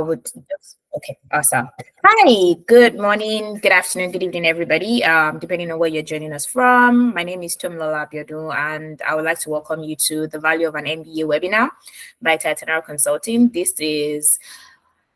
Okay, awesome. Hi, good morning, good afternoon, good evening, everybody. Depending on where you're joining us from. My name is Tomilola, and I would like to welcome you to the Value of an MBA webinar by Titanal Consulting. This is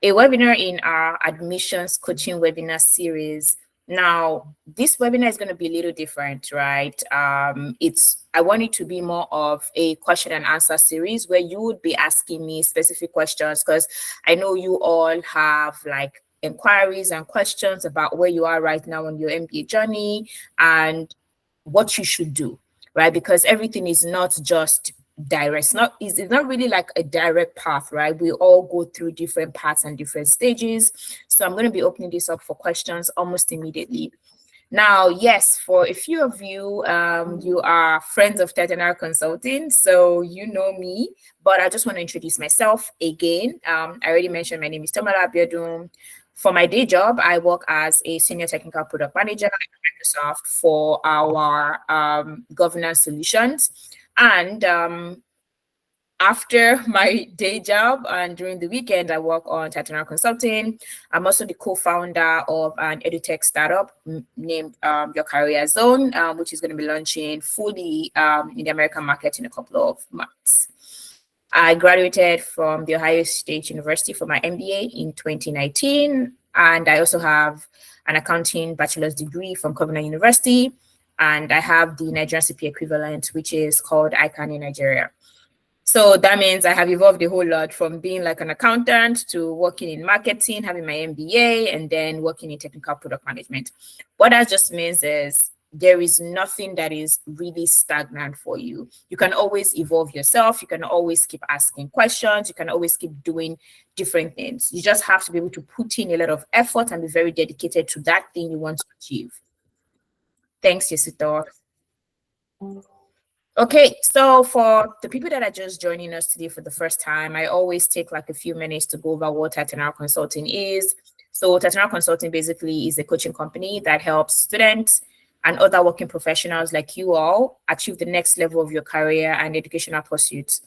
a webinar in our admissions coaching webinar series. Now, this webinar is going to be a little different, right? I want it to be more of a question and answer series where you would be asking me specific questions, because I know you all have like inquiries and questions about where you are right now on your MBA journey and what you should do, right? Because everything is not just direct. It's not really like a direct path, right? We all go through different paths and different stages. So I'm going to be opening this up for questions almost immediately. Now, yes, for a few of you, you are friends of Titanal Consulting, so you know me, but I just want to introduce myself again. I already mentioned my name is Tomilola. For my day job, I work as a senior technical product manager at Microsoft for our governance solutions. And after my day job and during the weekend, I work on Titanal Consulting. I'm also the co-founder of an edutech startup named Your Career Zone, which is going to be launching fully in the American market in a couple of months. I graduated from the Ohio State University for my MBA in 2019, and I also have an accounting bachelor's degree from Covenant University, and I have the Nigerian CP equivalent, which is called ICANN in Nigeria. So that means I have evolved a whole lot from being like an accountant to working in marketing, having my MBA, and then working in technical product management. What that just means is there is nothing that is really stagnant for you. You can always evolve yourself. You can always keep asking questions. You can always keep doing different things. You just have to be able to put in a lot of effort and be very dedicated to that thing you want to achieve. Thanks, Yesito. Okay, so for the people that are just joining us today for the first time, I always take like a few minutes to go over what Titanal Consulting is. So Titanal Consulting basically is a coaching company that helps students and other working professionals like you all achieve the next level of your career and educational pursuits.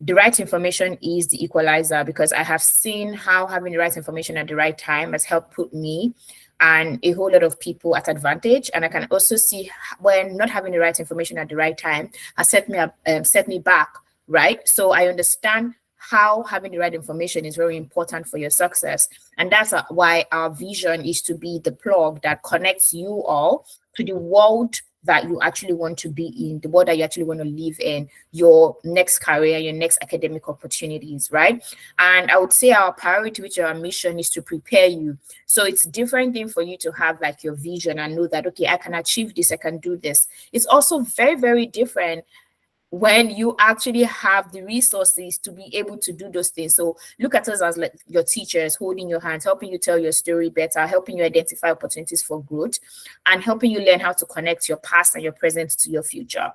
The right information is the equalizer, because I have seen how having the right information at the right time has helped put me and a whole lot of people at advantage. And I can also see when not having the right information at the right time has set me back, right? So I understand how having the right information is very important for your success. And that's why our vision is to be the plug that connects you all to the world that you actually want to be in, the world that you actually want to live in, your next career, your next academic opportunities, right? And I would say our priority, which our mission, is to prepare you. So it's a different thing for you to have like your vision and know that, okay, I can achieve this, I can do this. It's also very, very different when you actually have the resources to be able to do those things. So look at us as like your teachers holding your hands, helping you tell your story better, helping you identify opportunities for growth, and helping you learn how to connect your past and your present to your future.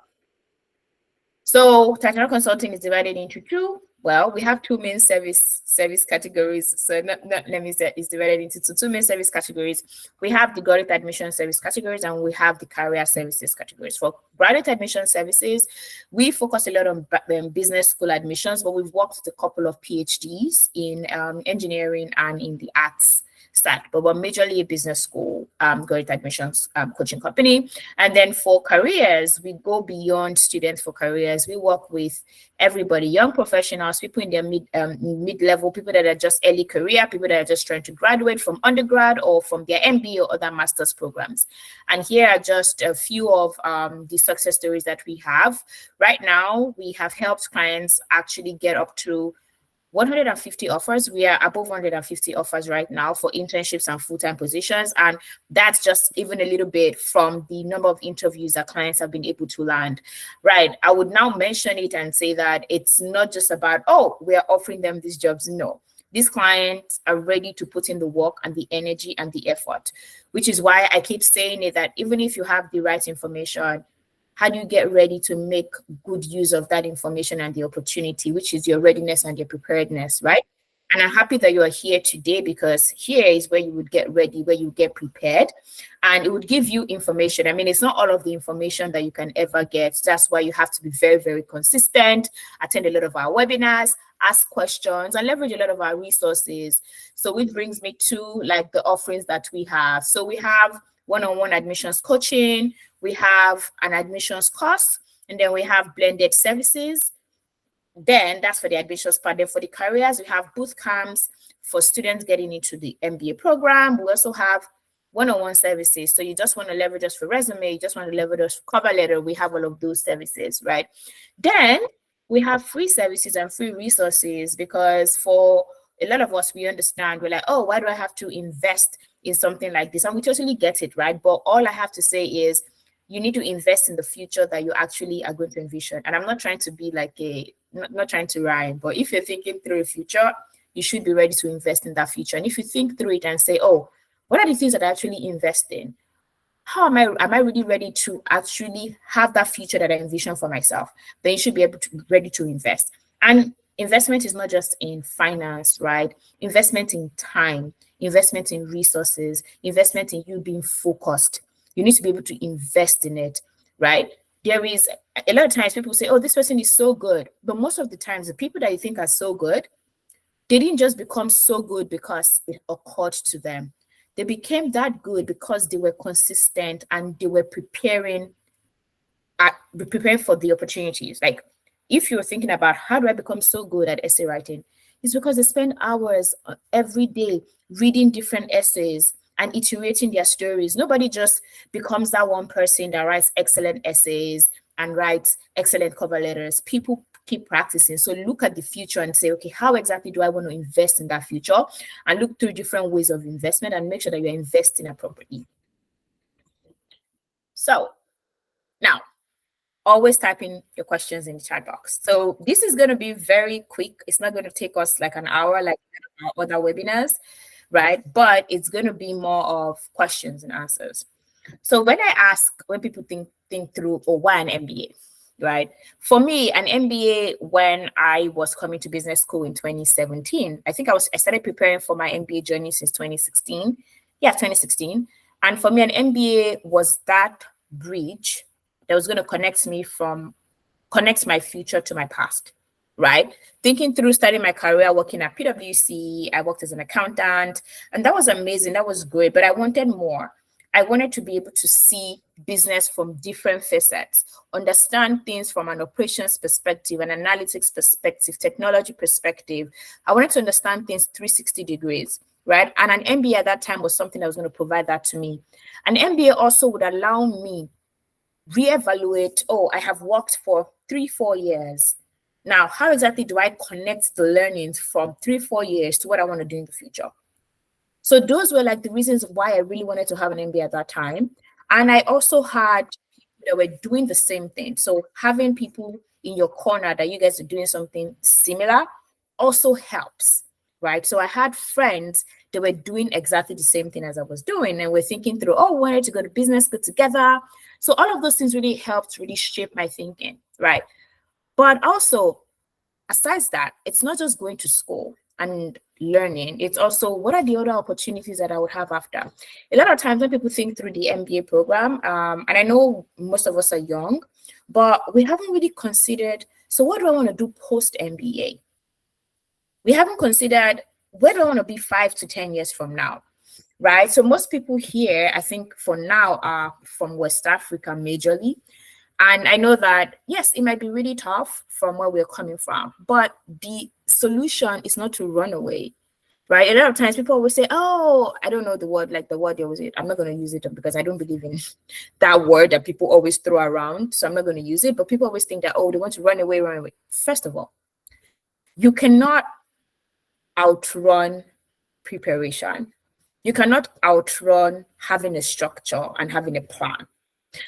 So Titanal Consulting is divided into two. Well, we have two main service categories. So let me say it's divided into two main service categories. We have the graduate admission service categories and we have the career services categories. For graduate admission services, we focus a lot on business school admissions, but we've worked with a couple of PhDs in engineering and in the arts stack, but we're majorly a business school graduate admissions coaching company. And then for careers, we go beyond students. For careers, we work with everybody, young professionals, people in their mid-level, people that are just early career, people that are just trying to graduate from undergrad or from their MBA or other master's programs. And here are just a few of the success stories that we have. Right now, we have helped clients actually get up to 150 offers. We are above 150 offers right now for internships and full-time positions. And that's just even a little bit from the number of interviews that clients have been able to land. Right. I would now mention it and say that it's not just about, oh, we are offering them these jobs. No. These clients are ready to put in the work and the energy and the effort, which is why I keep saying it, that even if you have the right information, how do you get ready to make good use of that information and the opportunity, which is your readiness and your preparedness, right? And I'm happy that you are here today, because here is where you would get ready, where you get prepared, and it would give you information. I mean, it's not all of the information that you can ever get. That's why you have to be very, very consistent, attend a lot of our webinars, ask questions, and leverage a lot of our resources. So which brings me to like the offerings that we have. So we have one-on-one admissions coaching, we have an admissions course, and then we have blended services. Then that's for the admissions part. Then for the careers, we have boot camps for students getting into the MBA program. We also have one-on-one services. So you just want to leverage us for resume, you just want to leverage us for cover letter. We have all of those services, right? Then we have free services and free resources, because for a lot of us, we understand, we're like, oh, why do I have to invest in something like this? And we totally get it, right? But all I have to say is you need to invest in the future that you actually are going to envision. And I'm not trying to be like not trying to rhyme, but if you're thinking through the future, you should be ready to invest in that future. And if you think through it and say, oh, what are the things that I actually invest in? How am I really ready to actually have that future that I envision for myself? Then you should be able to be ready to invest. And investment is not just in finance, right? Investment in time, investment in resources, investment in you being focused. You need to be able to invest in it, right? There is a lot of times people say, oh, this person is so good. But most of the times, the people that you think are so good, they didn't just become so good because it occurred to them. They became that good because they were consistent and they were preparing for the opportunities. Like if you're thinking about how do I become so good at essay writing, it's because they spend hours every day reading different essays and iterating their stories. Nobody just becomes that one person that writes excellent essays and writes excellent cover letters. People keep practicing. So look at the future and say, okay, how exactly do I want to invest in that future? And look through different ways of investment and make sure that you're investing appropriately. So now, always type in your questions in the chat box. So this is going to be very quick. It's not going to take us like an hour like our other webinars, right? But it's going to be more of questions and answers. So when people think through, or why an MBA, right? For me, an MBA, when I was coming to business school in 2017, I think I started preparing for my MBA journey since 2016. Yeah, 2016. And for me, an MBA was that bridge that was going to connect my future to my past, right? Thinking through starting my career, working at PwC, I worked as an accountant, and that was amazing. That was great, but I wanted more. I wanted to be able to see business from different facets, understand things from an operations perspective, an analytics perspective, technology perspective. I wanted to understand things 360 degrees, right? And an MBA at that time was something that was going to provide that to me. An MBA also would allow me reevaluate, oh, I have worked for 3-4 years. Now, how exactly do I connect the learnings from 3-4 years to what I want to do in the future? So those were like the reasons why I really wanted to have an MBA at that time. And I also had people that were doing the same thing. So having people in your corner that you guys are doing something similar also helps, right? So I had friends that were doing exactly the same thing as I was doing. And we're thinking through, oh, we wanted to go to business school together. So all of those things really helped really shape my thinking, right? But also, aside that, it's not just going to school and learning. It's also, what are the other opportunities that I would have after? A lot of times when people think through the MBA program, and I know most of us are young, but we haven't really considered, so what do I want to do post-MBA? We haven't considered, where do I want to be 5 to 10 years from now? Right? So most people here, I think for now, are from West Africa majorly. And I know that, yes, it might be really tough from where we're coming from, but the solution is not to run away, right? A lot of times people always say, oh, I don't know the word, like the word they always say. I'm not going to use it because I don't believe in that word that people always throw around. So I'm not going to use it. But people always think that, oh, they want to run away, run away. First of all, you cannot outrun preparation. You cannot outrun having a structure and having a plan.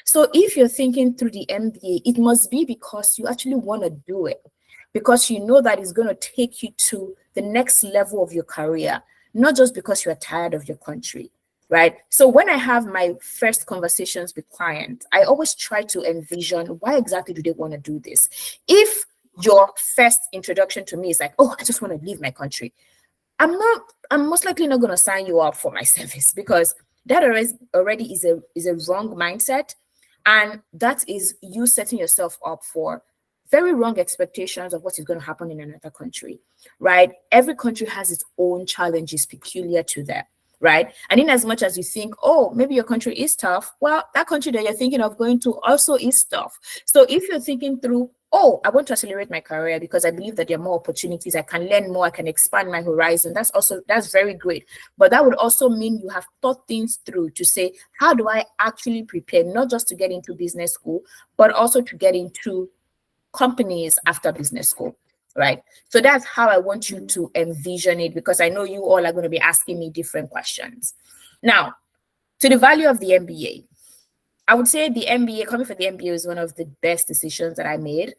So if you're thinking through the MBA, it must be because you actually want to do it, because you know that it's going to take you to the next level of your career, not just because you're tired of your country, right? So when I have my first conversations with clients, I always try to envision, why exactly do they want to do this? If your first introduction to me is like, oh, I just want to leave my country, I'm most likely not going to sign you up for my service, because that already is a wrong mindset. And that is you setting yourself up for very wrong expectations of what is going to happen in another country, right? Every country has its own challenges peculiar to them, right? And in as much as you think, oh, maybe your country is tough, well, that country that you're thinking of going to also is tough. So if you're thinking through, oh, I want to accelerate my career because I believe that there are more opportunities, I can learn more, I can expand my horizon, that's very great. But that would also mean you have thought things through to say, how do I actually prepare, not just to get into business school, but also to get into companies after business school, right? So that's how I want you to envision it, because I know you all are going to be asking me different questions. Now, to the value of the MBA, I would say the MBA, coming for the MBA, is one of the best decisions that I made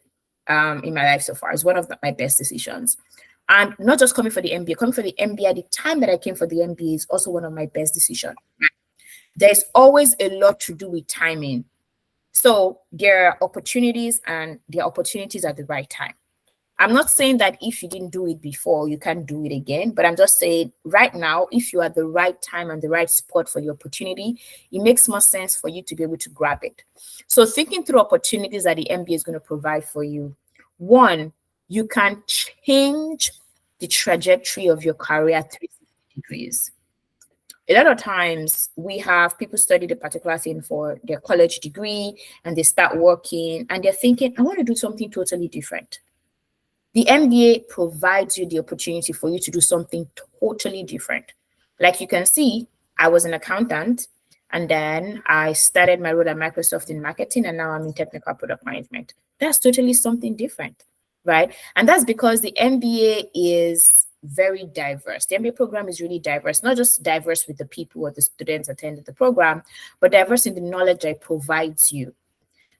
in my life so far. It's one of my best decisions. And not just coming for the MBA, coming for the MBA at the time that I came for the MBA is also one of my best decisions. There's always a lot to do with timing. So there are opportunities, and there are opportunities at the right time. I'm not saying that if you didn't do it before, you can't do it again, but I'm just saying right now, if you are at the right time and the right spot for the opportunity, it makes more sense for you to be able to grab it. So thinking through opportunities that the MBA is going to provide for you. One, you can change the trajectory of your career 360 degrees. A lot of times we have people study the particular thing for their college degree and they start working and they're thinking, I want to do something totally different. The MBA provides you the opportunity for you to do something totally different. Like you can see, I was an accountant, and then I started my role at Microsoft in marketing, and now I'm in technical product management. That's totally something different, right? And that's because the MBA is very diverse. The MBA program is really diverse, not just diverse with the people or the students attending the program, but diverse in the knowledge that it provides you.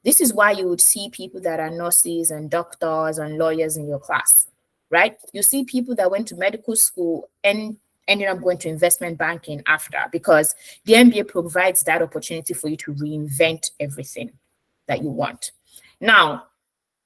This is why you would see people that are nurses and doctors and lawyers in your class, right? You see people that went to medical school and ended up going to investment banking after, because the MBA provides that opportunity for you to reinvent everything that you want. Now,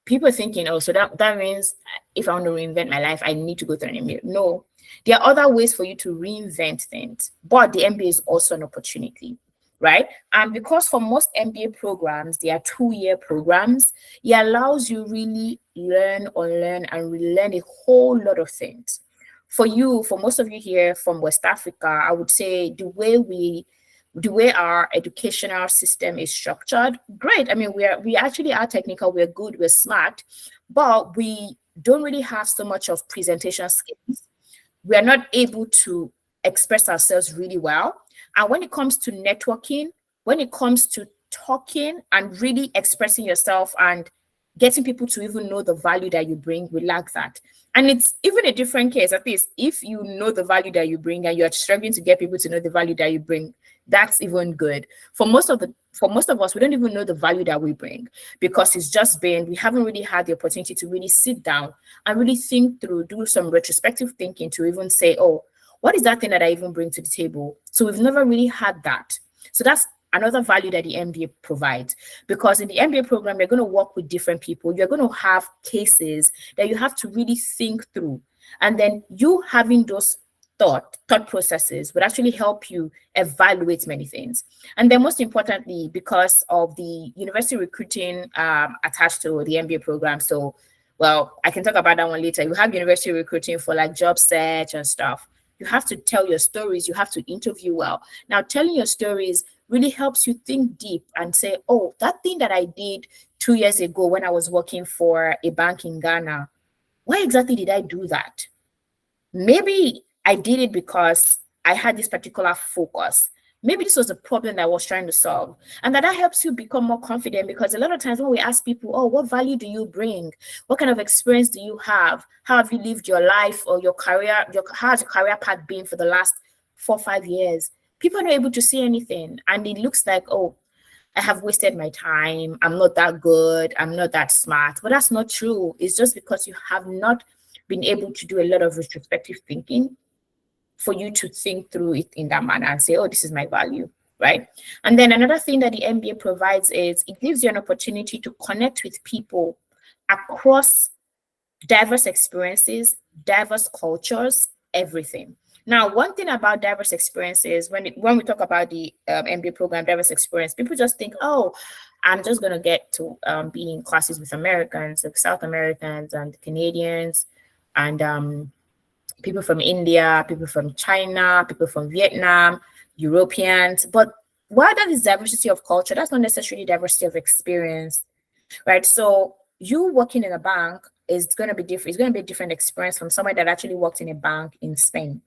people are thinking, oh, so that means if I want to reinvent my life, I need to go through an MBA. No, there are other ways for you to reinvent things, but the MBA is also an opportunity, right? And because for most MBA programs, they are 2-year programs, it allows you really learn, unlearn, and relearn a whole lot of things. For you, for most of you here from West Africa, I would say the way our educational system is structured, great. I mean, we actually are technical, we're good, we're smart, but we don't really have so much of presentation skills. We are not able to express ourselves really well. And when it comes to networking, when it comes to talking and really expressing yourself and getting people to even know the value that you bring, we lack that. And it's even a different case. At least if you know the value that you bring and you're struggling to get people to know the value that you bring, that's even good. For most of us, we don't even know the value that we bring, because we haven't really had the opportunity to really sit down and really think through, do some retrospective thinking to even say, oh, what is that thing that I even bring to the table? So we've never really had that. So that's another value that the MBA provides, because in the MBA program, you're going to work with different people. You're going to have cases that you have to really think through. And then you having those thought processes would actually help you evaluate many things. And then most importantly, because of the university recruiting attached to the MBA program. So, well, I can talk about that one later. You have university recruiting for like job search and stuff. You have to tell your stories. You have to interview well. Now, telling your stories really helps you think deep and say, oh, that thing that I did 2 years ago when I was working for a bank in Ghana, why exactly did I do that? Maybe I did it because I had this particular focus. Maybe this was a problem that I was trying to solve. And that helps you become more confident, because a lot of times when we ask people, oh, what value do you bring? What kind of experience do you have? How have you lived your life or your career? How has your career path been for the last 4 or 5 years? People are not able to see anything. And it looks like, oh, I have wasted my time. I'm not that good. I'm not that smart. But that's not true. It's just because you have not been able to do a lot of retrospective thinking for you to think through it in that manner and say, oh, this is my value, right? And then another thing that the MBA provides is it gives you an opportunity to connect with people across diverse experiences, diverse cultures, everything. Now, one thing about diverse experiences, when we talk about the MBA program, diverse experience, people just think, oh, I'm just going to get to be in classes with Americans, like South Americans and Canadians, and people from India, people from China, people from Vietnam, Europeans. But while that is diversity of culture, that's not necessarily diversity of experience, right? So you working in a bank is going to be different. It's going to be a different experience from someone that actually worked in a bank in Spain,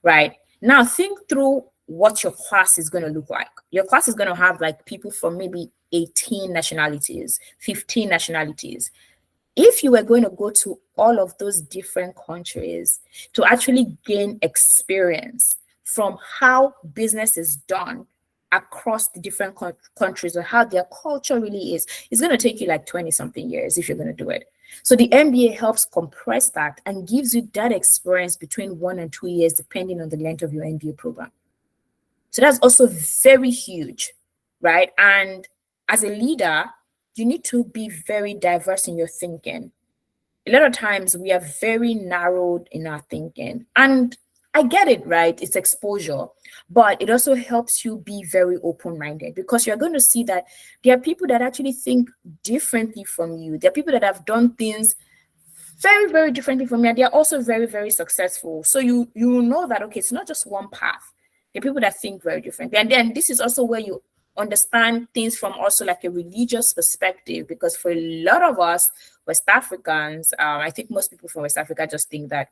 right? Now think through what your class is going to look like. Your class is going to have like people from maybe 18 nationalities, 15 nationalities. If you were going to go to all of those different countries to actually gain experience from how business is done across the different countries or how their culture really is, it's going to take you like 20 something years if you're going to do it. So the MBA helps compress that and gives you that experience between 1 and 2 years, depending on the length of your MBA program. So that's also very huge, right? And as a leader, you need to be very diverse in your thinking. A lot of times we are very narrowed in our thinking. And I get it, right? It's exposure, but it also helps you be very open-minded because you're going to see that there are people that actually think differently from you. There are people that have done things very, very differently from you, and they're also very, very successful. So you know that, okay, it's not just one path. There are people that think very differently. And then this is also where you understand things from also like a religious perspective, because for a lot of us West Africans, I think most people from West Africa just think that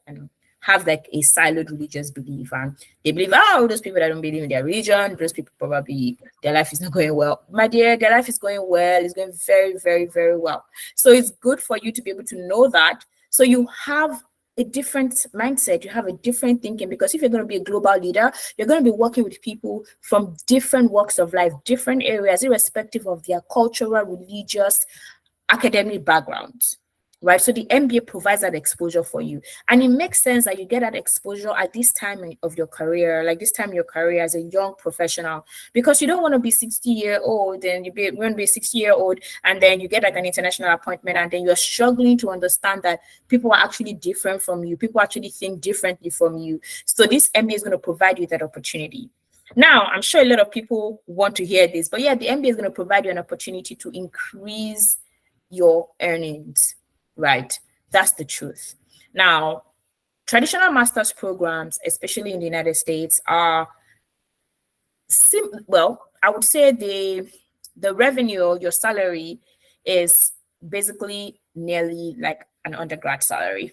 have like a siloed religious belief, and they believe, oh, those people that don't believe in their religion, those people probably their life is not going well. My dear, their life is going well. It's going very, very, very well. So it's good for you to be able to know that. So you have a different mindset, you have a different thinking, because if you're going to be a global leader, you're going to be working with people from different walks of life, different areas, irrespective of their cultural, religious, academic backgrounds, right? So the MBA provides that exposure for you. And it makes sense that you get that exposure at this time of your career, like this time in your career as a young professional, because you don't want to be 60-year-old and you want to be a 60-year-old and then you get like an international appointment and then you're struggling to understand that people are actually different from you. People actually think differently from you. So this MBA is going to provide you that opportunity. Now, I'm sure a lot of people want to hear this, but yeah, the MBA is going to provide you an opportunity to increase your earnings, right? That's the truth. Now, traditional master's programs, especially in the United States, are well, I would say the revenue, your salary, is basically nearly like an undergrad salary.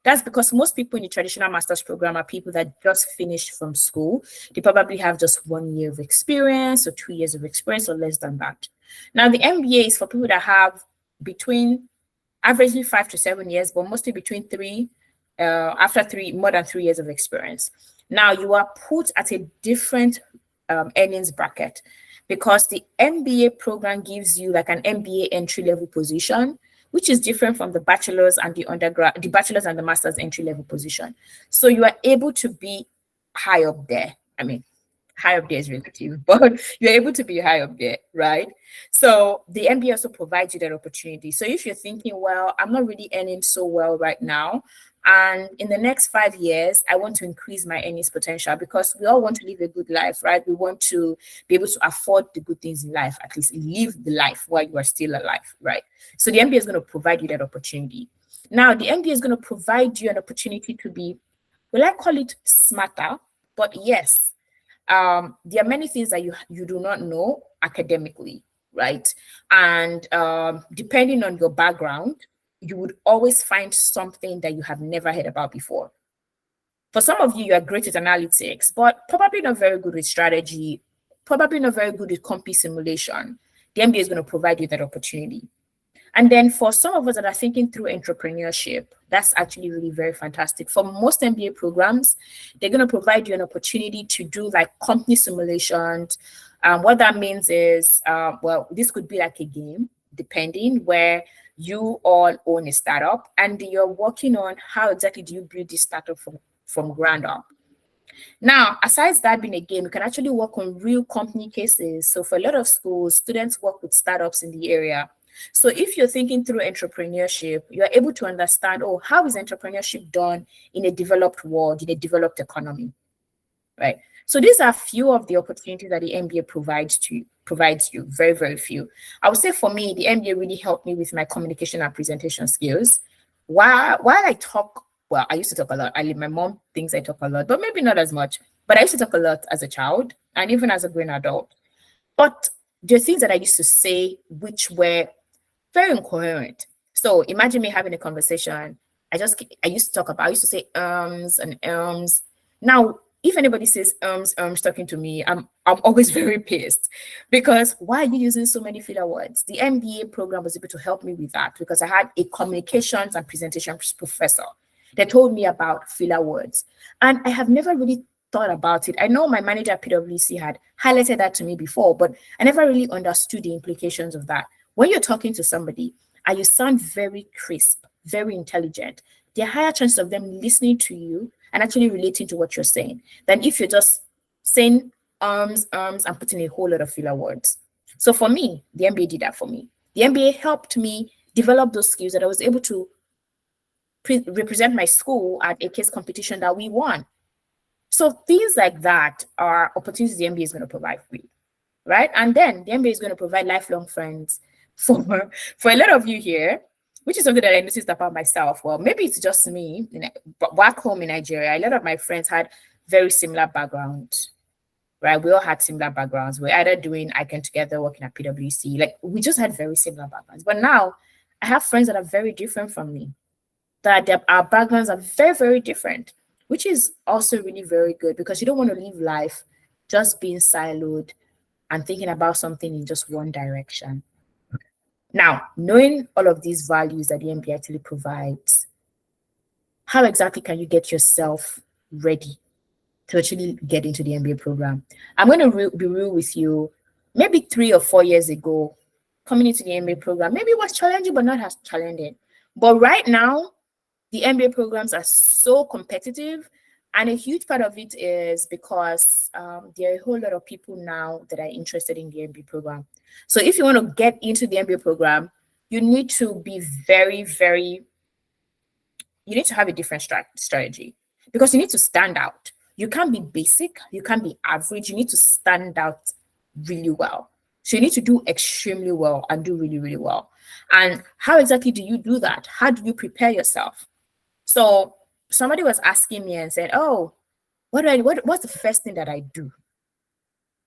That's because most people in the traditional master's program are people that just finished from school. They probably have just 1 year of experience or 2 years of experience or less than that. Now, the MBA is for people that have between averagely 5 to 7 years, but mostly between more than 3 years of experience. Now you are put at a different earnings bracket because the MBA program gives you like an MBA entry level position, which is different from the bachelor's and the bachelor's and the master's entry level position. So you are able to be high up there. I mean, high up there is relative, but you're able to be high up there, right? So the MBA also provides you that opportunity. So if you're thinking, well, I'm not really earning so well right now, and in the next 5 years, I want to increase my earnings potential, because we all want to live a good life, right? We want to be able to afford the good things in life, at least live the life while you are still alive, right? So the MBA is going to provide you that opportunity. Now, the MBA is going to provide you an opportunity to be, well, I call it smarter, but yes, there are many things that you do not know academically, right? And depending on your background, you would always find something that you have never heard about before. For some of you, you are great at analytics, but probably not very good with strategy, probably not very good with company simulation. The MBA is going to provide you that opportunity. And then for some of us that are thinking through entrepreneurship, that's actually really very fantastic. For most MBA programs, they're going to provide you an opportunity to do like company simulations. What that means is, well, this could be like a game, depending, where you all own a startup and you're working on how exactly do you build this startup from ground up. Now, aside that being a game, you can actually work on real company cases. So for a lot of schools, students work with startups in the area. So if you're thinking through entrepreneurship, you're able to understand, oh, how is entrepreneurship done in a developed world, in a developed economy, right? So these are few of the opportunities that the MBA provides you, very, very few. I would say for me, the MBA really helped me with my communication and presentation skills. While I talk, well, I used to talk a lot. My mom thinks I talk a lot, but maybe not as much. But I used to talk a lot as a child and even as a grown adult. But there are things that I used to say which were very incoherent. So imagine me having a conversation. I used to say and ums. Now, if anybody says talking to me, I'm always very pissed because why are you using so many filler words? The MBA program was able to help me with that because I had a communications and presentations professor that told me about filler words. And I have never really thought about it. I know my manager at PwC had highlighted that to me before, but I never really understood the implications of that. When you're talking to somebody and you sound very crisp, very intelligent, there are higher chances of them listening to you and actually relating to what you're saying than if you're just saying and putting a whole lot of filler words. So for me, the MBA did that for me. The MBA helped me develop those skills that I was able to represent my school at a case competition that we won. So things like that are opportunities the MBA is going to provide for you, right? And then the MBA is going to provide lifelong friends for a lot of you here, which is something that I noticed about myself. Well, maybe it's just me, but back home in Nigeria, a lot of my friends had very similar backgrounds, right? We all had similar backgrounds. We're either doing ICANN together, working at PwC. Like we just had very similar backgrounds. But now I have friends that are very different from me, that our backgrounds are very, very different, which is also really very good because you don't want to live life just being siloed and thinking about something in just one direction. Now, knowing all of these values that the MBA actually provides, how exactly can you get yourself ready to actually get into the MBA program? I'm going to be real with you. Maybe 3 or 4 years ago, coming into the MBA program, maybe it was challenging, but not as challenging. But right now, the MBA programs are so competitive. And a huge part of it is because there are a whole lot of people now that are interested in the MBA program. So if you want to get into the MBA program, you need to be you need to have a different strategy because you need to stand out. You can't be basic, you can't be average, you need to stand out really well. So you need to do extremely well and do really, really well. And how exactly do you do that? How do you prepare yourself? So somebody was asking me and said, oh, what's the first thing that I do,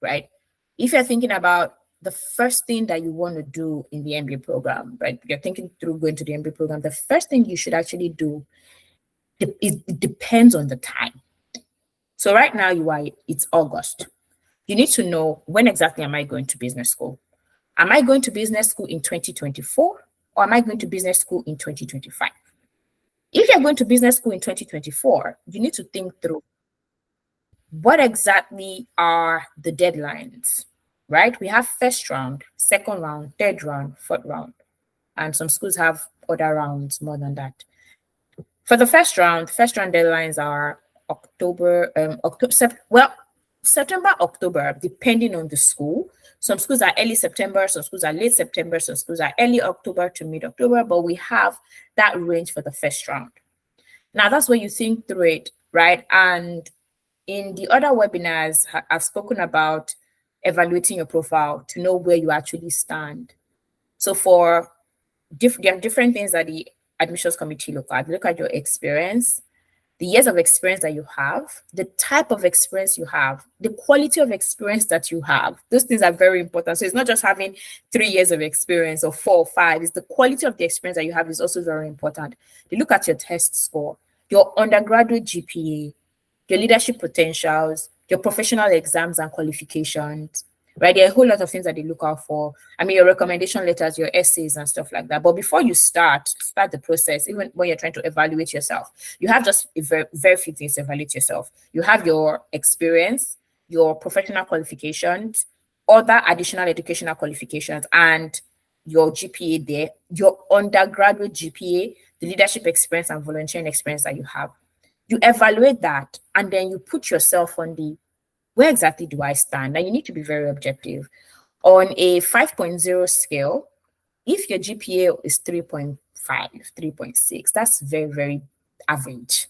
right? If you're thinking about the first thing that you want to do in the MBA program, right? You're thinking through going to the MBA program, the first thing you should actually do, it depends on the time. So right now it's August. You need to know when exactly am I going to business school? Am I going to business school in 2024 or am I going to business school in 2025? If you're going to business school in 2024, you need to think through what exactly are the deadlines, right? We have first round, second round, third round, fourth round, and some schools have other rounds more than that. For the first round deadlines are September, October, depending on the school. Some schools are early September, some schools are late September, some schools are early October to mid-October, but we have that range for the first round. Now, that's where you think through it, right? And in the other webinars, I've spoken about evaluating your profile to know where you actually stand. So there are different things that the admissions committee look at. Look at your experience, the years of experience that you have, the type of experience you have, the quality of experience that you have. Those things are very important. So it's not just having 3 years of experience or 4 or 5. It's the quality of the experience that you have is also very important. They look at your test score, your undergraduate GPA, your leadership potentials, your professional exams and qualifications, right? There are a whole lot of things that they look out for. I mean, your recommendation letters, your essays and stuff like that. But before you start the process, even when you're trying to evaluate yourself, you have just very few things to evaluate yourself. You have your experience, your professional qualifications, other additional educational qualifications, and your GPA there, your undergraduate GPA, the leadership experience and volunteering experience that you have. You evaluate that, and then you put yourself on where exactly do I stand? Now, you need to be very objective. On a 5.0 scale, if your GPA is 3.5, 3.6, that's very, very average,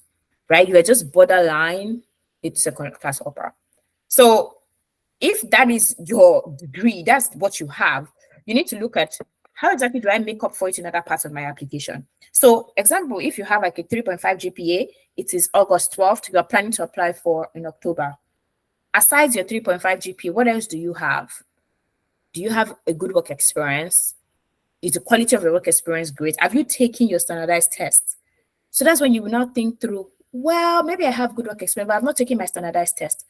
right? You are just borderline, it's second class upper. So if that is your degree, that's what you have, you need to look at how exactly do I make up for it in other parts of my application. So example, if you have like a 3.5 GPA, it is August 12th, you're planning to apply for in October. Aside your 3.5 GPA, what else do you have? Do you have a good work experience? Is the quality of your work experience great? Have you taken your standardized tests? So that's when you will now think through, well, maybe I have good work experience, but I've not taken my standardized test.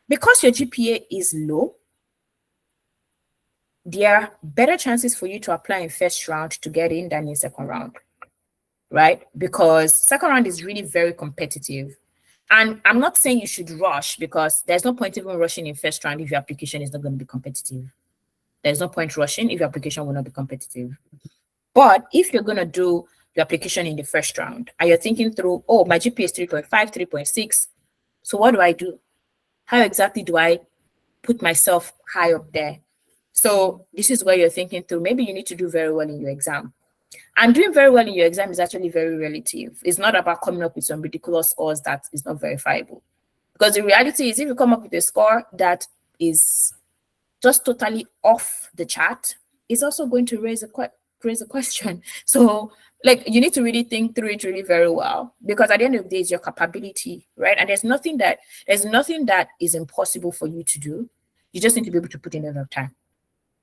Because your GPA is low, there are better chances for you to apply in first round to get in than in second round, right? Because second round is really very competitive. And I'm not saying you should rush, because there's no point even rushing in first round if your application is not going to be competitive. There's no point rushing if your application will not be competitive. But if you're going to do your application in the first round and you're thinking through, oh, my GPA is 3.5, 3.6. So what do I do? How exactly do I put myself high up there? So this is where you're thinking through, maybe you need to do very well in your exam. And doing very well in your exam is actually very relative. It's not about coming up with some ridiculous scores that is not verifiable. Because the reality is, if you come up with a score that is just totally off the chart, it's also going to raise a question. So like, you need to really think through it really very well, because at the end of the day, it's your capability, right? And there's nothing that is impossible for you to do. You just need to be able to put in enough time.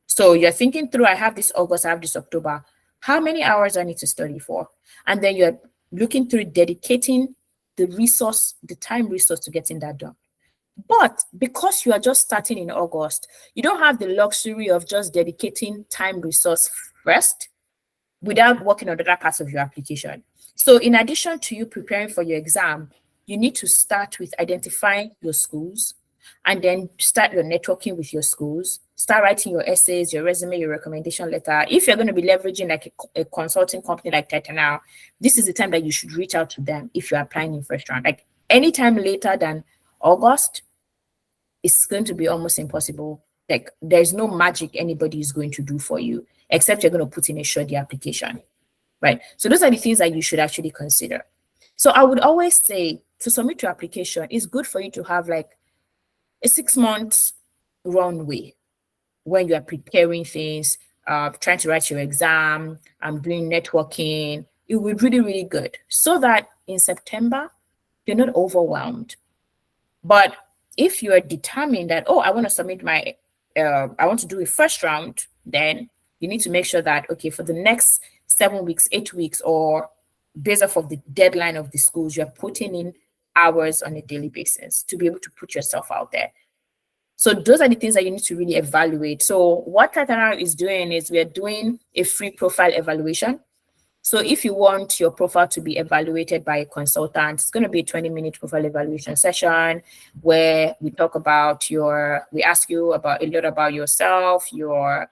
So you're thinking through, I have this August, I have this October, how many hours I need to study for? And then you're looking through dedicating the time resource to getting that done. But because you are just starting in August, you don't have the luxury of just dedicating time resource first without working on other parts of your application. So in addition to you preparing for your exam, you need to start with identifying your schools, and then start your networking with your schools, start writing your essays, your resume, your recommendation letter. If you're going to be leveraging like a consulting company like Tomilola, this is the time that you should reach out to them if you're applying in first round. Like anytime later than August, it's going to be almost impossible. Like there's no magic anybody is going to do for you, except you're going to put in a shoddy application, right? So those are the things that you should actually consider. So I would always say to submit your application, it's good for you to have like a 6-month runway when you are preparing things, trying to write your exam, doing networking. It will be really, really good, so that in September, you're not overwhelmed. But if you are determined that, oh, I want to submit I want to do a first round, then you need to make sure that, okay, for the next 7 weeks, 8 weeks, or based off of the deadline of the schools, you're putting in hours on a daily basis to be able to put yourself out there. So those are the things that you need to really evaluate. So what Tomilola is doing is we're doing a free profile evaluation. So if you want your profile to be evaluated by a consultant, it's going to be a 20-minute profile evaluation session where we talk about we ask you about a lot about yourself, your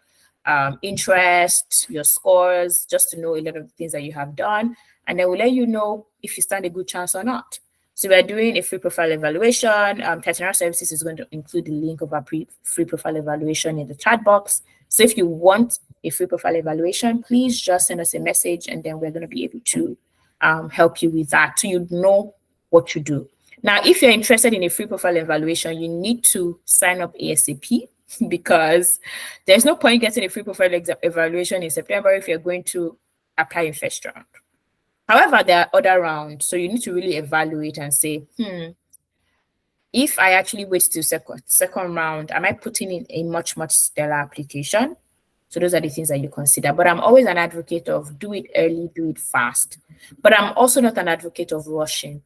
interests, your scores, just to know a lot of things that you have done. And then we'll let you know if you stand a good chance or not. So we're doing a free profile evaluation. Tomilola Services is going to include the link of our free profile evaluation in the chat box. So if you want a free profile evaluation, please just send us a message, and then we're going to be able to help you with that, so you know what to do. Now, if you're interested in a free profile evaluation, you need to sign up ASAP, because there's no point getting a free profile evaluation in September if you're going to apply in first round. However, there are other rounds, so you need to really evaluate and say, if I actually wait till second round, am I putting in a much, much stellar application? So those are the things that you consider. But I'm always an advocate of do it early, do it fast. But I'm also not an advocate of rushing.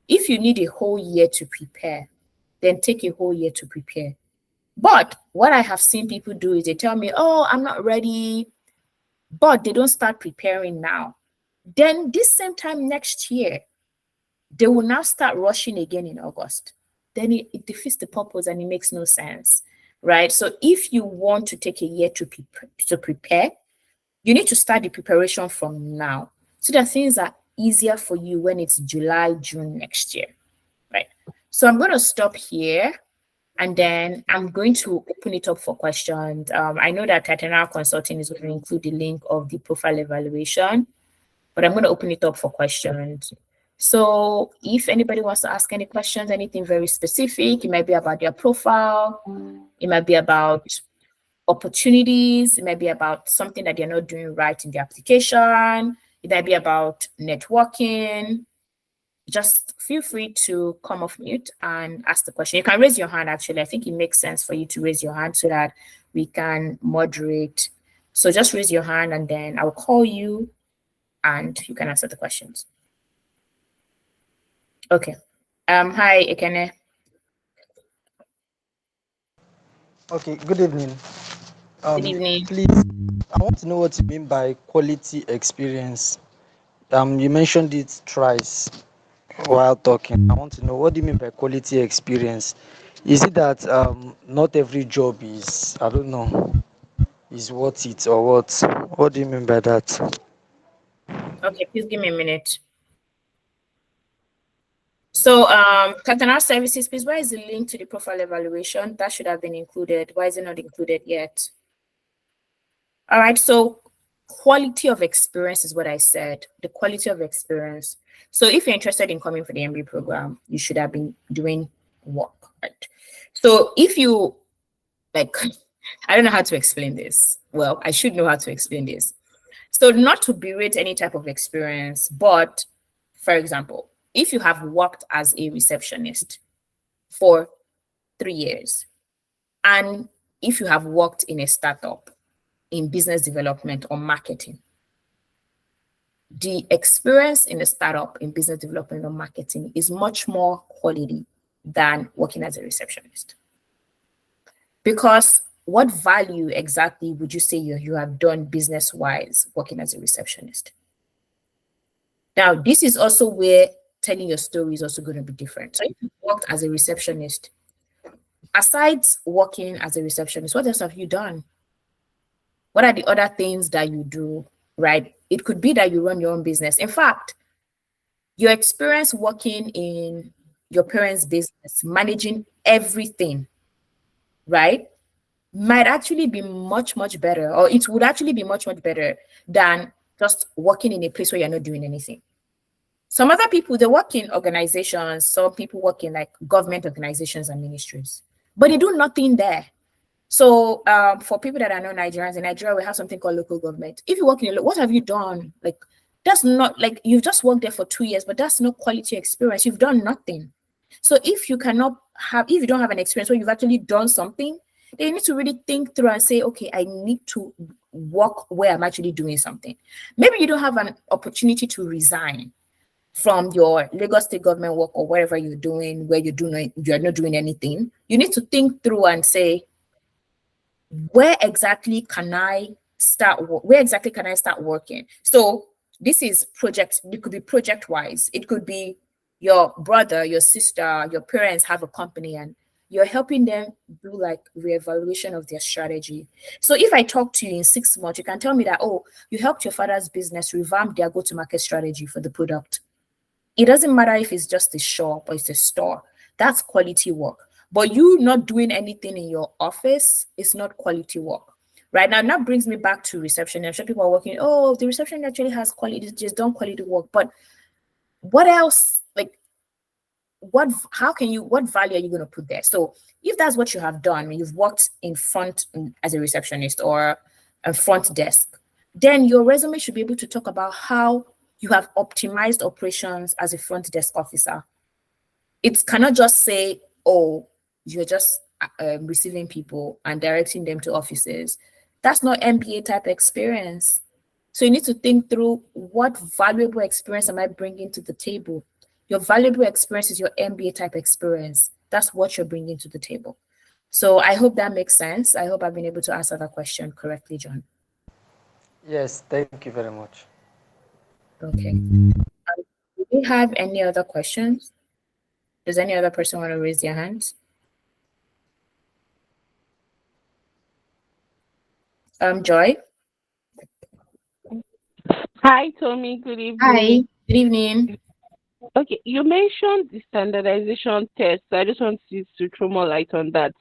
If you need a whole year to prepare, then take a whole year to prepare. But what I have seen people do is they tell me, oh, I'm not ready, but they don't start preparing now. Then this same time next year, they will now start rushing again in August. Then it defeats the purpose and it makes no sense, right? So if you want to take a year to prepare, you need to start the preparation from now, so that things are easier for you when it's July, June next year, right? So I'm going to stop here. And then I'm going to open it up for questions. I know that Titanial Consulting is going to include the link of the profile evaluation, but I'm going to open it up for questions. So if anybody wants to ask any questions, anything very specific, it might be about their profile, it might be about opportunities, it might be about something that they're not doing right in the application, it might be about networking. Just feel free to come off mute and ask the question. You can raise your hand, actually. I think it makes sense for you to raise your hand so that we can moderate. So just raise your hand and then I'll call you and you can answer the questions. Okay. Hi, Ekene. Okay, good evening. Good evening. Please, I want to know what you mean by quality experience. You mentioned it thrice while talking. I want to know, what do you mean by quality experience? Is it that not every job is, I don't know, is worth it or what? What do you mean by that? Okay, please give me a minute. So, Katana Services, please, where is the link to the profile evaluation? That should have been included. Why is it not included yet? All right, so quality of experience is what I said, the quality of experience. So if you're interested in coming for the MBA program, you should have been doing work, right? So if you, like, I don't know how to explain this. Well, I should know how to explain this. So not to berate any type of experience, but for example, if you have worked as a receptionist for 3 years, and if you have worked in a startup in business development or marketing, the experience in a startup in business development or marketing is much more quality than working as a receptionist. Because what value exactly would you say you have done business wise working as a receptionist? Now, this is also where telling your story is also going to be different. So if you worked as a receptionist, aside working as a receptionist, what else have you done? What are the other things that you do, right? It could be that you run your own business. In fact, your experience working in your parents' business, managing everything, right, might actually be much, much better, or it would actually be much, much better than just working in a place where you're not doing anything. Some other people, they work in organizations, some people work in like government organizations and ministries, but they do nothing there. So for people that are not Nigerians, in Nigeria, we have something called local government. If you work in what have you done? Like, that's not like you've just worked there for 2 years, but that's not quality experience. You've done nothing. So if you don't have an experience where you've actually done something, then you need to really think through and say, okay, I need to work where I'm actually doing something. Maybe you don't have an opportunity to resign from your Lagos state government work or wherever you're doing, where you're not doing anything. You need to think through and say, where exactly can I start working? So this is project, it could be project wise, it could be your brother, your sister, your parents have a company and you're helping them do like reevaluation of their strategy. So if I talk to you in 6 months, you can tell me that, oh, you helped your father's business revamp their go-to-market strategy for the product. It doesn't matter if it's just a shop or it's a store. That's quality work. But you not doing anything in your office is not quality work. Right now, that brings me back to reception. I'm sure people are working, oh, the reception actually has quality, just done quality work. But what else? Like, what value are you going to put there? So if that's what you have done, you've worked in front as a receptionist or a front desk, then your resume should be able to talk about how you have optimized operations as a front desk officer. It cannot just say, oh, you're just receiving people and directing them to offices. That's not MBA type experience. So you need to think through, what valuable experience am I bringing to the table? Your valuable experience is your MBA type experience. That's what you're bringing to the table. So I hope that makes sense. I hope I've been able to answer that question correctly, John. Yes, thank you very much. Okay. Do we have any other questions? Does any other person want to raise their hands? Joy? Hi, Tommy. Good Hi, evening. good evening. Okay, you mentioned the standardization test. So I just want you to throw more light on that.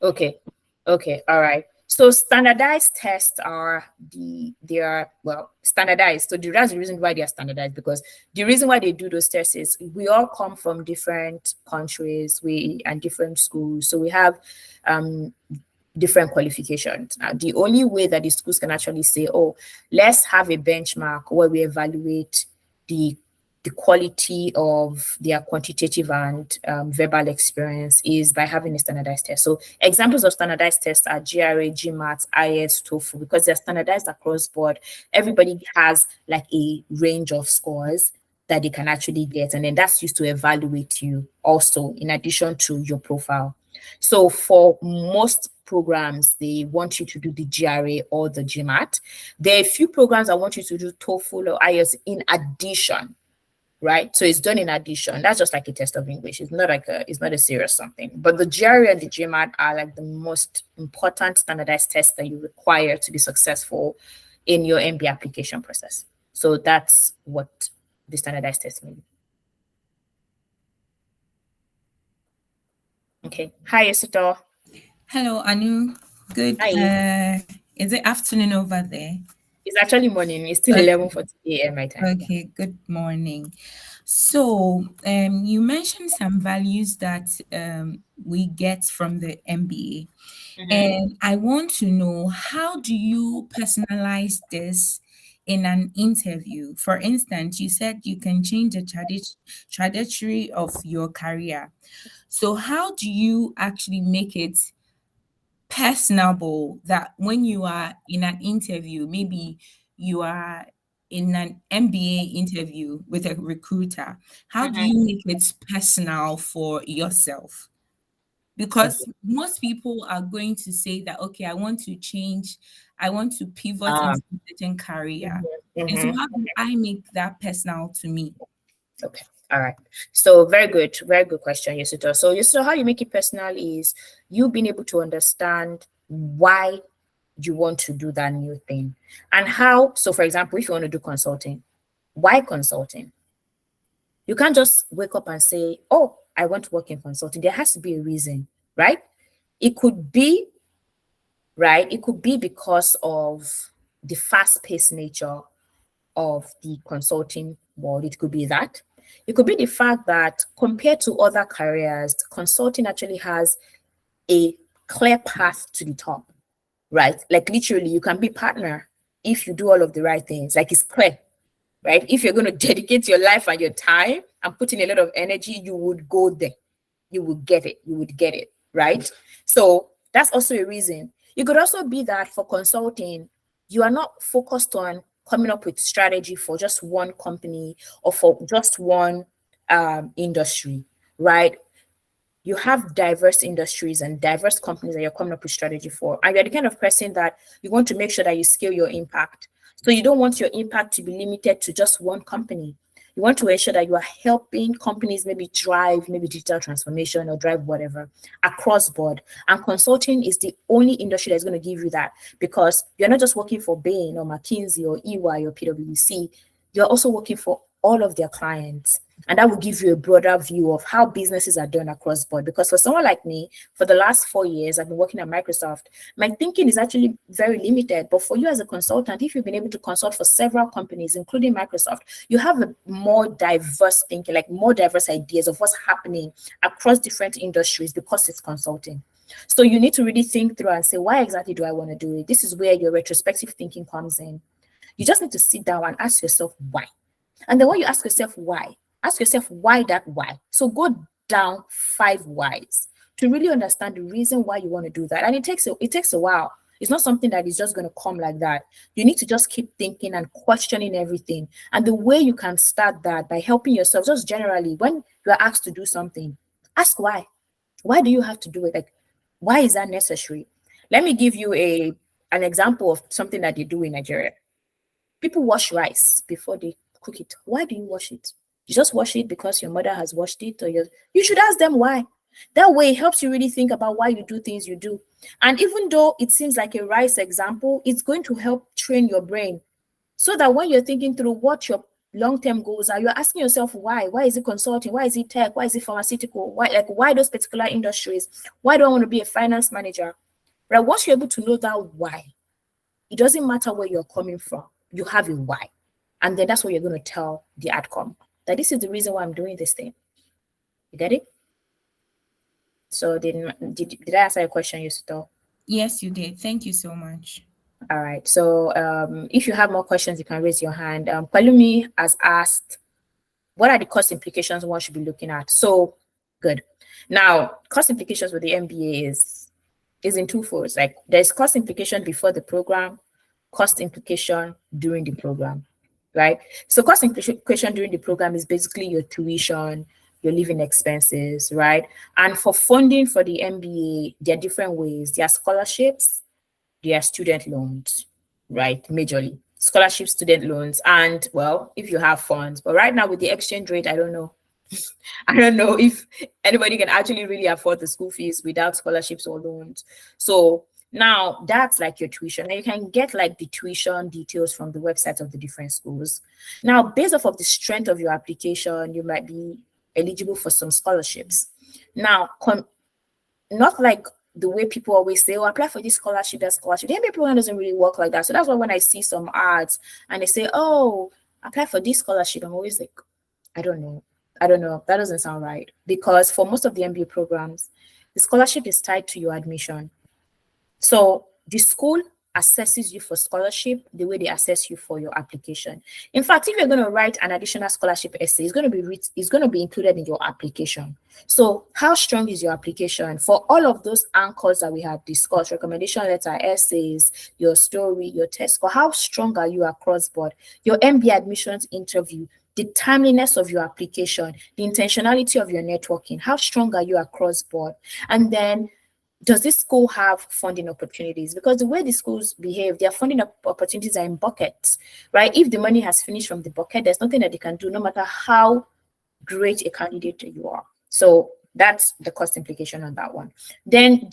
Okay. Okay. All right. So standardized tests are they are well standardized. So that's the reason why they are standardized, because the reason why they do those tests is we all come from different countries, we and different schools. So we have um different qualifications. Now, the only way that the schools can actually say, oh, let's have a benchmark where we evaluate the the quality of their quantitative and verbal experience is by having a standardized test. So examples of standardized tests are GRA, GMAT, IS, TOEFL, because they're standardized across board. Everybody has like a range of scores that they can actually get, and then that's used to evaluate you also in addition to your profile. So for most programs, they want you to do the GRA or the GMAT. There are a few programs that want you to do TOEFL or IELTS in addition, right? So it's done in addition. That's just like a test of English. It's not a serious something. But the GRE and the GMAT are like the most important standardized tests that you require to be successful in your MBA application process. So that's what the standardized test means. Okay. Hi, Isito. Hello, Anu. Good. Hi. Is it afternoon over there? It's actually morning. It's still Okay. 11:40 a.m. my time. Yeah. Okay. Good morning. So, you mentioned some values that we get from the MBA, Mhm. and I want to know, how do you personalize this in an interview? For instance, you said you can change the trajectory of your career. So, how do you actually make it personable, that when you are in an interview, maybe you are in an MBA interview with a recruiter, how do Mhm. you make it personal for yourself? Because Okay. most people are going to say that, okay, I want to change, I want to pivot Um. into a certain career. Mhm. And so, Mhm. how do I make that personal to me? Okay. All right. So very good question, Yasuto. So Yasuto, how you make it personal is you being able to understand why you want to do that new thing and how. So, for example, if you want to do consulting, why consulting? You can't just wake up and say, "Oh, I want to work in consulting." There has to be a reason, right? It could be right. It could be because of the fast-paced nature of the consulting world. It could be that. It could be the fact that compared to other careers, consulting actually has a clear path to the top, right? Like literally, you can be partner if you do all of the right things. Like it's clear, right? If you're going to dedicate your life and your time and put in a lot of energy, you would go there. You would get it. You would get it, right? So that's also a reason. It could also be that for consulting, you are not focused on coming up with strategy for just one company or for just one industry, right? You have diverse industries and diverse companies that you're coming up with strategy for. And you're the kind of person that you want to make sure that you scale your impact. So you don't want your impact to be limited to just one company. You want to ensure that you are helping companies maybe drive maybe digital transformation or drive whatever across board. And consulting is the only industry that's going to give you that, because you're not just working for Bain or McKinsey or EY or PwC. You're also working for all of their clients. And that will give you a broader view of how businesses are done across board. Because for someone like me, for the last 4 years, I've been working at Microsoft. My thinking is actually very limited. But for you as a consultant, if you've been able to consult for several companies, including Microsoft, you have a more diverse thinking, like more diverse ideas of what's happening across different industries because it's consulting. So you need to really think through and say, why exactly do I want to do it? This is where your retrospective thinking comes in. You just need to sit down and ask yourself why. And then when you ask yourself why that why. So go down 5 whys to really understand the reason why you want to do that. And it takes a while. It's not something that is just going to come like that. You need to just keep thinking and questioning everything. And the way you can start that by helping yourself, just generally, when you're asked to do something, ask why. Why do you have to do it? Like, why is that necessary? Let me give you an example of something that they do in Nigeria. People wash rice before they cook it. Why do you wash it? You just wash it because your mother has washed it, or you should ask them why. That way it helps you really think about why you do things you do. And even though it seems like a rice example, it's going to help train your brain so that when you're thinking through what your long-term goals are. You're asking yourself why. Why is it consulting? Why is it tech? Why is it pharmaceutical? Why those particular industries? Why do I want to be a finance manager? Right? Once you're able to know that why, it doesn't matter where you're coming from. You have a why. And then that's what you're going to tell the outcome. That this is the reason why I'm doing this thing. You get it? So did I answer your question, Yusuto? Yes, you did. Thank you so much. All right. So if you have more questions, you can raise your hand. Palumi has asked, what are the cost implications one should be looking at? So good. Now, cost implications with the MBA is in two folds. Like there's cost implication before the program, cost implication during the program, right? So cost implication during the program is basically your tuition, your living expenses, right? And for funding for the MBA, there are different ways. There are scholarships, there are student loans, right? Majorly scholarships, student loans, and well, if you have funds. But right now with the exchange rate, I don't know. I don't know if anybody can actually really afford the school fees without scholarships or loans. So now that's like your tuition. And you can get like the tuition details from the website of the different schools. Now, based off of the strength of your application, you might be eligible for some scholarships. Now, not like the way people always say, oh, apply for this scholarship, that scholarship. The MBA program doesn't really work like that. So that's why when I see some ads and they say, oh, apply for this scholarship, I'm always like, I don't know. That doesn't sound right. Because for most of the MBA programs, the scholarship is tied to your admission. So the school assesses you for scholarship the way they assess you for your application. In fact, if you're going to write an additional scholarship essay, it's going to be included in your application. So how strong is your application? For all of those anchors that we have discussed, recommendation letter, essays, your story, your test score, how strong are you across board? Your MBA admissions interview, the timeliness of your application, the intentionality of your networking, how strong are you across board? And then does this school have funding opportunities? Because the way the schools behave, their funding opportunities are in buckets, right? If the money has finished from the bucket, there's nothing that they can do, no matter how great a candidate you are. So that's the cost implication on that one. Then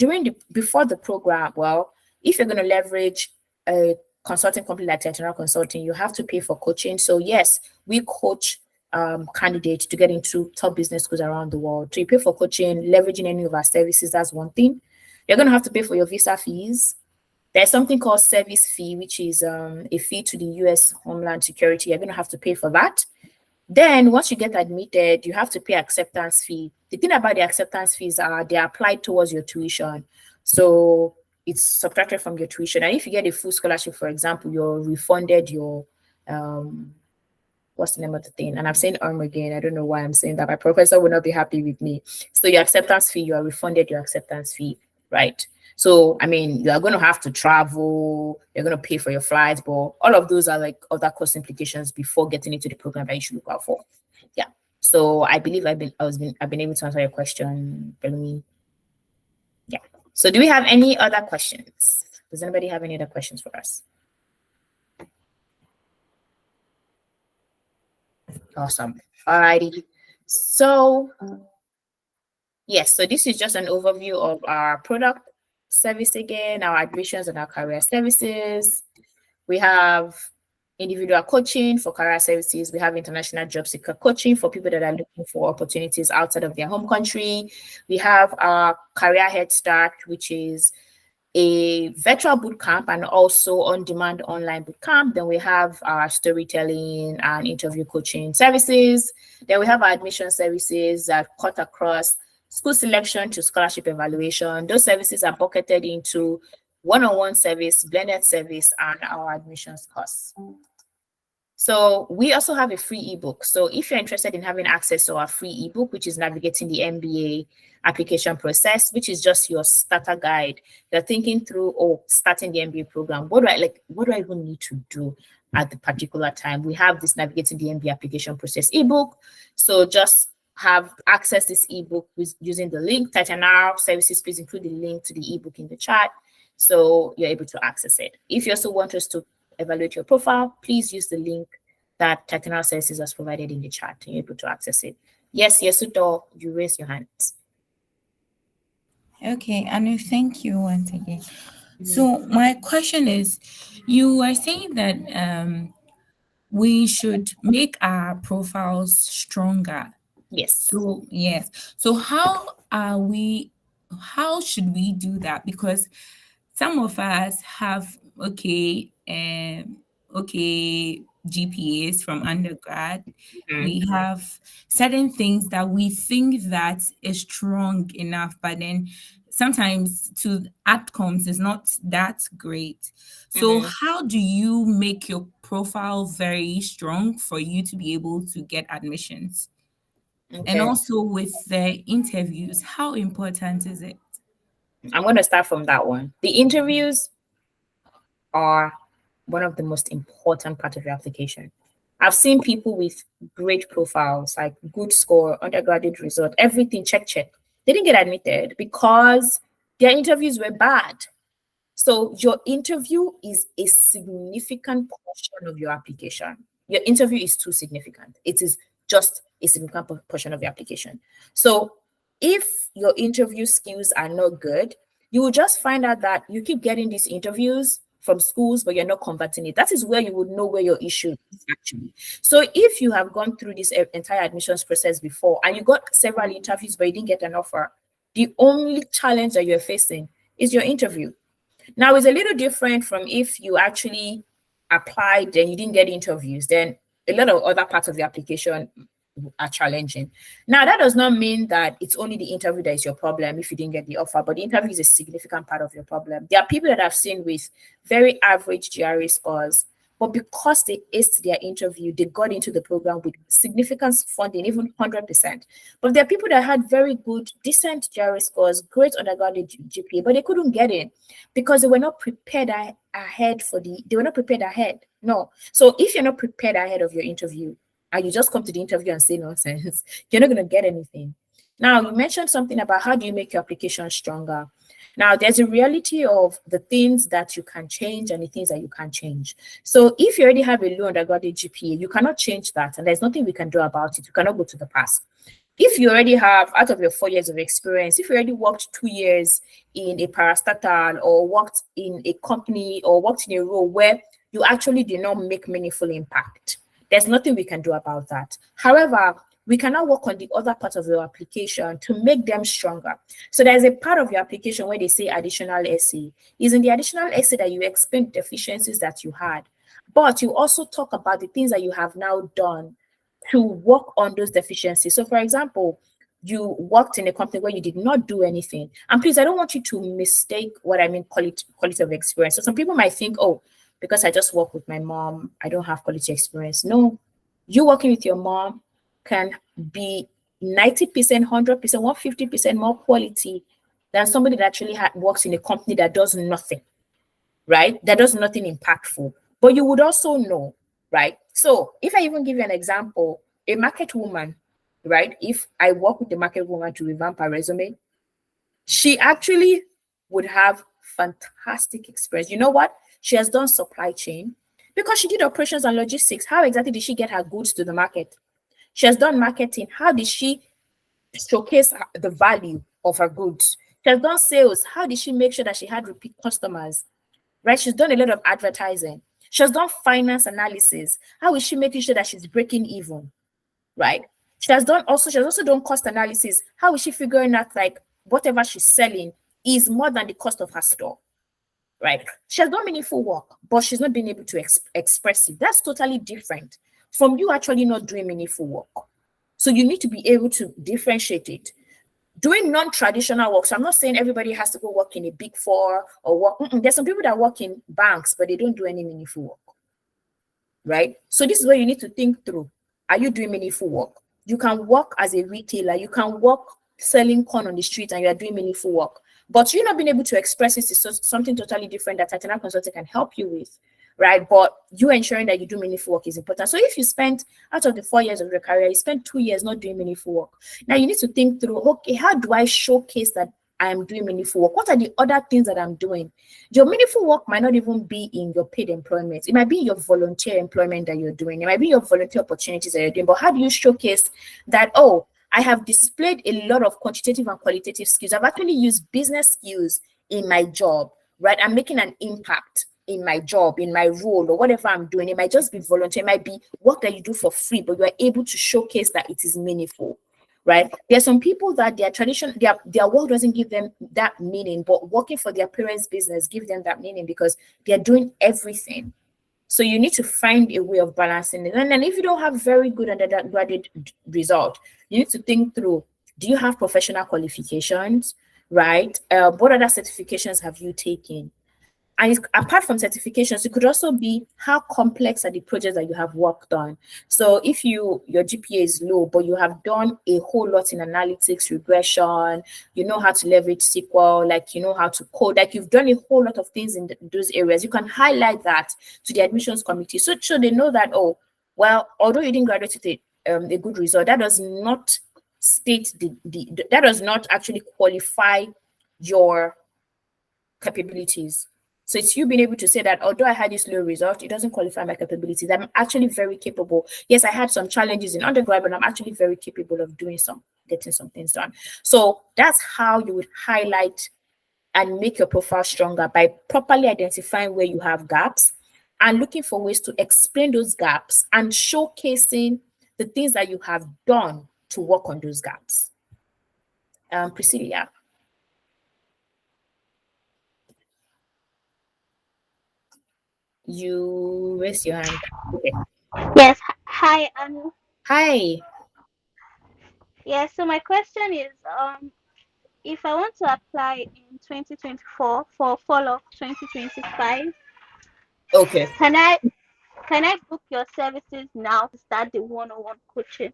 before the program, well, if you're going to leverage a consulting company like Tomilola Consulting, you have to pay for coaching. So yes, we coach candidates to get into top business schools around the world. So you pay for coaching, leveraging any of our services. That's one thing. You're going to have to pay for your visa fees. There's something called service fee, which is a fee to the US Homeland Security. You're going to have to pay for that. Then once you get admitted, you have to pay acceptance fee. The thing about the acceptance fees are they're applied towards your tuition. So it's subtracted from your tuition. And if you get a full scholarship, for example, you're refunded your what's the name of the thing? And I'm saying again. I don't know why I'm saying that. My professor will not be happy with me. So your acceptance fee, you are refunded your acceptance fee, right? So, I mean, you're going to have to travel, you're going to pay for your flights, but all of those are like other cost implications before getting into the program that you should look out for. Yeah. So I believe I've been able to answer your question, Belumi. Yeah. So do we have any other questions? Does anybody have any other questions for us? Awesome. Alrighty. So yes, so this is just an overview of our product service again, our admissions and our career services. We have individual coaching for career services. We have international job seeker coaching for people that are looking for opportunities outside of their home country. We have our career head start, which is a virtual bootcamp and also on-demand online bootcamp. Then we have our storytelling and interview coaching services. Then we have our admission services that cut across school selection to scholarship evaluation. Those services are bucketed into one-on-one service, blended service, and our admissions costs. So we also have a free ebook. So if you're interested in having access to our free ebook, which is Navigating the MBA Application Process, which is just your starter guide, you're thinking through, oh, starting the MBA program, what do I even need to do at the particular time? We have this Navigating the MBA Application Process ebook. So just have access this ebook with using the link. Tomilola Services, please include the link to the ebook in the chat so you're able to access it. If you also want us to evaluate your profile, please use the link that Tomilola Services has provided in the chat and you're able to access it. Yes, Yesudo, you raise your hand. Okay, Anu, thank you once again. So my question is, you are saying that we should make our profiles stronger. Yes. So, yes. So, how should we do that? Because some of us have okay GPAs from undergrad. Mhm. We have certain things that we think that is strong enough, but then sometimes to outcomes is not that great. So Mhm. how do you make your profile very strong for you to be able to get admissions? And Okay. also with the interviews, how important is it? I'm going to start from that one. The interviews are one of the most important part of your application. I've seen people with great profiles, like good score, undergraduate result, everything check check. They didn't get admitted because their interviews were bad. So your interview is a significant portion of your application. Your interview is too significant. It is just a significant portion of your application. So if your interview skills are not good, you will just find out that you keep getting these interviews from schools, but you're not converting it. That is where you would know where your issue is actually. So if you have gone through this entire admissions process before and you got several interviews, but you didn't get an offer, the only challenge that you're facing is your interview. Now, it's a little different from if you actually applied and you didn't get interviews, then a lot of other parts of the application are challenging. Now, that does not mean that it's only the interview that is your problem if you didn't get the offer, but the interview is a significant part of your problem. There are people that I've seen with very average GRE scores, but because they aced their interview, they got into the program with significant funding, even 100%. But there are people that had very good, decent GRE scores, great undergraduate GPA, but they couldn't get in because they were not prepared ahead they were not prepared ahead. No. So if you're not prepared ahead of your interview and you just come to the interview and say nonsense, you're not going to get anything. Now, you mentioned something about how do you make your application stronger. Now, there's a reality of the things that you can change and the things that you can't change. So if you already have a low undergraduate GPA, you cannot change that, and there's nothing we can do about it. You cannot go to the past. If you already have, out of your 4 years of experience, if you already worked 2 years in a parastatal or worked in a company or worked in a role where you actually did not make meaningful impact, there's nothing we can do about that. However, we cannot work on the other part of your application to make them stronger. So there's a part of your application where they say additional essay. Is in the additional essay that you explain deficiencies that you had, but you also talk about the things that you have now done to work on those deficiencies. So, for example, you worked in a company where you did not do anything. And please, I don't want you to mistake what I mean quality of experience. So some people might think, oh, because I just work with my mom, I don't have quality experience. No, you working with your mom can be 90%, 100%, 150% more quality than somebody that actually works in a company that does nothing, right? That does nothing impactful. But you would also know, right? So if I even give you an example, a market woman, right? If I work with the market woman to revamp her resume, she actually would have fantastic experience. You know what? She has done supply chain because she did operations and logistics. How exactly did she get her goods to the market? She has done marketing. How did she showcase the value of her goods? She has done sales. How did she make sure that she had repeat customers? Right? She's done a lot of advertising. She has done finance analysis. How is she making sure that she's breaking even? Right? She has also done cost analysis. How is she figuring out like whatever she's selling is more than the cost of her store? Right? She has done meaningful work, but she's not been able to express it. That's totally different from you actually not doing meaningful work. So you need to be able to differentiate it. Doing non-traditional work. So I'm not saying everybody has to go work in a big four or work. There's some people that work in banks, but they don't do any meaningful work, right? So this is where you need to think through. Are you doing meaningful work? You can work as a retailer. You can work selling corn on the street and you are doing meaningful work. But you're not being able to express it is something totally different that Titanium Consulting can help you with, right? But you ensuring that you do meaningful work is important. So if you spent out of the 4 years of your career, you spent 2 years not doing meaningful work. Now you need to think through, okay, how do I showcase that I am doing meaningful work? What are the other things that I'm doing? Your meaningful work might not even be in your paid employment. It might be your volunteer employment that you're doing. It might be your volunteer opportunities that you're doing. But how do you showcase that, oh, I have displayed a lot of quantitative and qualitative skills. I've actually used business skills in my job, right? I'm making an impact. in my job, in my role, or whatever I'm doing. It might just be volunteer, it might be work that you do for free, but you are able to showcase that it is meaningful, right? There are some people that their tradition, their work doesn't give them that meaning, but working for their parents' business gives them that meaning because they're doing everything. So you need to find a way of balancing it. And then if you don't have very good undergraduate result, you need to think through, do you have professional qualifications, right? What other certifications have you taken? And apart from certifications, it could also be how complex are the projects that you have worked on. So if your GPA is low, but you have done a whole lot in analytics, regression, you know how to leverage SQL, like you know how to code, like you've done a whole lot of things in those areas, you can highlight that to the admissions committee. So they know that, oh, well, although you didn't graduate with a good result, that does not state that does not actually qualify your capabilities. So it's you being able to say that although I had this low result, it doesn't qualify my capabilities. I'm actually very capable. Yes, I had some challenges in undergrad, but I'm actually very capable of getting some things done. So that's how you would highlight and make your profile stronger, by properly identifying where you have gaps and looking for ways to explain those gaps and showcasing the things that you have done to work on those gaps. Priscilla. You raise your hand. Okay. Yes. Hi, Hi. yes. So my question is, if I want to apply in 2024 for fall of 2025, Okay. can I book your services now to start the one-on-one coaching?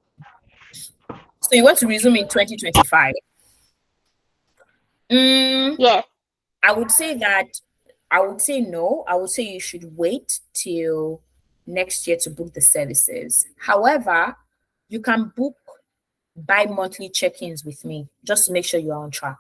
So you want to resume in 2025? Yes. I would say no. I would say you should wait till next year to book the services. However, you can book bi-monthly check-ins with me just to make sure you're on track,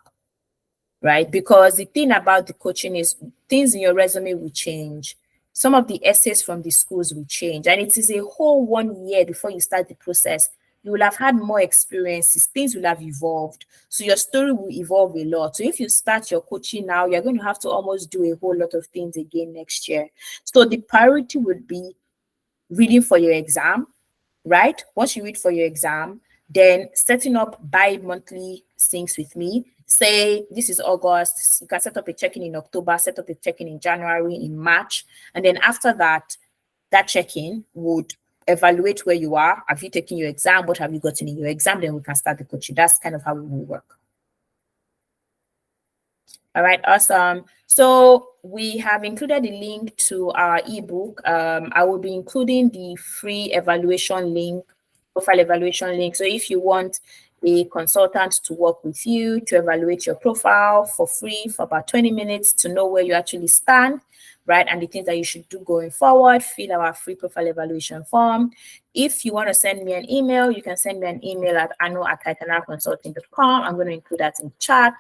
right? Because the thing about the coaching is things in your resume will change. Some of the essays from the schools will change, and it is a whole 1 year before you start the process. You will have had more experiences, things will have evolved. So your story will evolve a lot. So if you start your coaching now, you're going to have to almost do a whole lot of things again next year. So the priority would be reading for your exam, right? Once you read for your exam, then setting up bi-monthly syncs with me. Say this is August, you can set up a check-in in October, set up a check-in in January, in March. And then after that, that check-in would evaluate where you are. Have you taken your exam? What have you gotten in your exam? Then we can start the coaching. That's kind of how we will work. All right, awesome. So we have included a link to our ebook. I will be including the free evaluation link, profile evaluation link. So if you want a consultant to work with you to evaluate your profile for free for about 20 minutes to know where you actually stand, right? And the things that you should do going forward, fill our free profile evaluation form. If you want to send me an email, you can send me an email at anno@titanarconsulting.com. I'm going to include that in chat.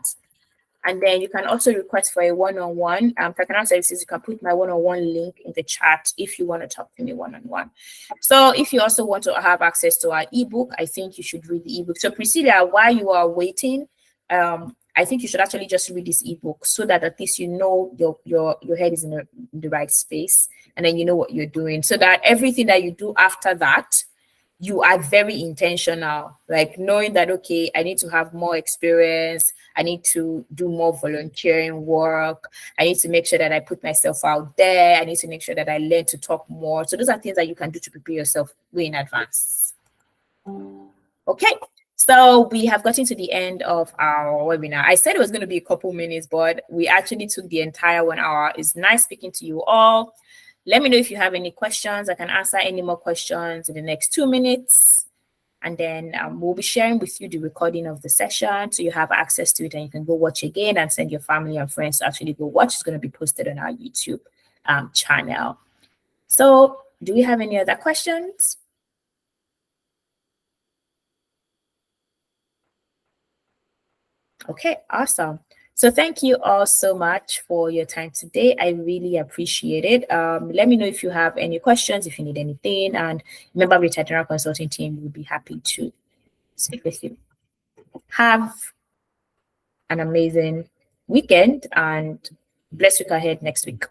And then you can also request for a one-on-one. Titanal Services, you can put my one-on-one link in the chat if you want to talk to me one-on-one. So if you also want to have access to our ebook, I think you should read the ebook. So Priscilla, while you are waiting, I think you should actually just read this ebook so that at least you know your head is in the right space, and then you know what you're doing, so that everything that you do after that, you are very intentional, like knowing that, okay, I need to have more experience. I need to do more volunteering work. I need to make sure that I put myself out there. I need to make sure that I learn to talk more. So those are things that you can do to prepare yourself way in advance. Okay. So we have gotten to the end of our webinar. I said it was going to be a couple minutes, but we actually took the entire 1 hour. It's nice speaking to you all. Let me know if you have any questions. I can answer any more questions in the next 2 minutes. And then we'll be sharing with you the recording of the session so you have access to it and you can go watch again and send your family and friends to actually go watch. It's going to be posted on our YouTube channel. So do we have any other questions? Okay, awesome. So thank you all so much for your time today. I really appreciate it. Let me know if you have any questions, if you need anything, and remember the Titanal Consulting team will be happy to speak with you. Have an amazing weekend and blessed week ahead next week.